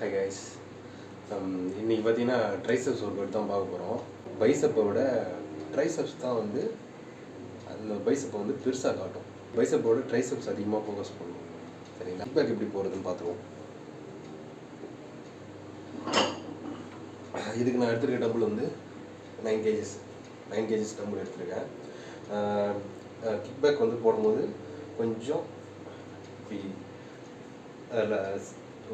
Hi guys. இன்னைக்கு பார்த்தீங்கன்னா triceps work out தான் பார்க்க போகிறோம். பைசப்பை விட ட்ரைசெப்ஸ் தான் வந்து அந்த பைசப்பை வந்து பெருசாக காட்டும். பைசப்போட ட்ரைசெப்ஸ் அதிகமாக ஃபோக்கஸ் பண்ணும். சரிங்களா? கிக் பேக் எப்படி போகிறதுன்னு பார்த்துருவோம். இதுக்கு நான் எடுத்துருக்க டம்பிள் வந்து 9 kgs டம்பிள் எடுத்துருக்கேன். கிக் பேக் வந்து போடும்போது கொஞ்சம் இப்படி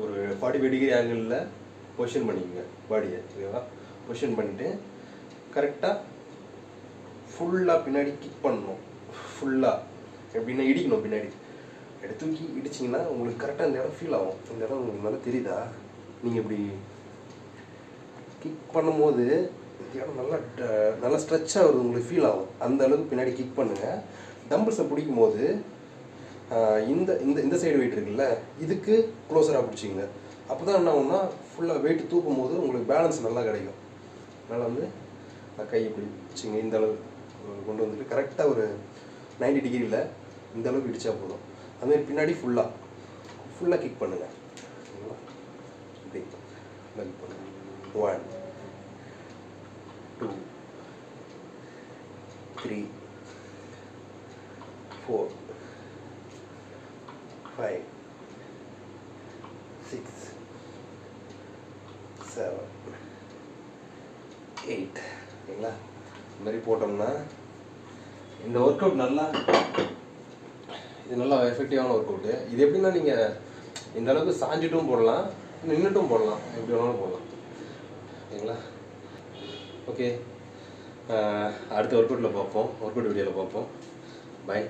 ஒரு 45 டிகிரி ஆங்கிளில் பொசிஷன் பண்ணிக்கோங்க பாடியை. ஓகேவா? பொசிஷன் பண்ணிவிட்டு கரெக்டாக ஃபுல்லாக பின்னாடி கிக் பண்ணணும். ஃபுல்லாக எப்படின்னா இடிக்கணும். பின்னாடி எடுத்து தூக்கி இடிச்சிங்கன்னா உங்களுக்கு கரெக்டாக இந்த இடம் ஃபீல் ஆகும். இந்த இடம் உங்களுக்கு நல்லா தெரியுதா? நீங்கள் இப்படி கிக் பண்ணும்போது இந்த இடம் நல்லா ஸ்ட்ரெச் ஆகுது, உங்களுக்கு ஃபீல் ஆகும். அந்த அளவுக்கு பின்னாடி கிக் பண்ணுங்கள். டம்பிள்ஸை பிடிக்கும் போது இந்த இந்த இந்த சைடு வெயிட் இருக்குல்ல, இதுக்கு க்ளோஸராக பிடிச்சிங்க. அப்போ தான் என்ன ஆகும்னா ஃபுல்லாக வெயிட் தூக்கும் போது உங்களுக்கு பேலன்ஸ் நல்லா கிடைக்கும். அதனால் வந்து கை இப்படி பிடிச்சிங்க. இந்த அளவு கொண்டு வந்துட்டு கரெக்டாக ஒரு 90 டிகிரியில் இந்த அளவுக்கு இடித்தா போதும். அதுமாதிரி பின்னாடி ஃபுல்லாக கிக் பண்ணுங்கள். இப்படி ஃபுல்லாக கிக் பண்ணுங்கள். 1 2 3 4 5 6 7 8. சரிங்களா? இந்த மாதிரி போட்டோம்னா இந்த ஒர்க் அவுட் இது நல்லா எஃபெக்டிவான ஒர்க் அவுட்டு. இது எப்படின்னா நீங்கள் இந்த அளவுக்கு சாஞ்சிட்டும் போடலாம், நின்றுட்டும் போடலாம், எப்படி வேணாலும் போடலாம். சரிங்களா? ஓகே, அடுத்த ஒர்க் அவுட்டில் பார்ப்போம். ஒர்க் அவுட் வீடியோவில் பார்ப்போம். பாய்.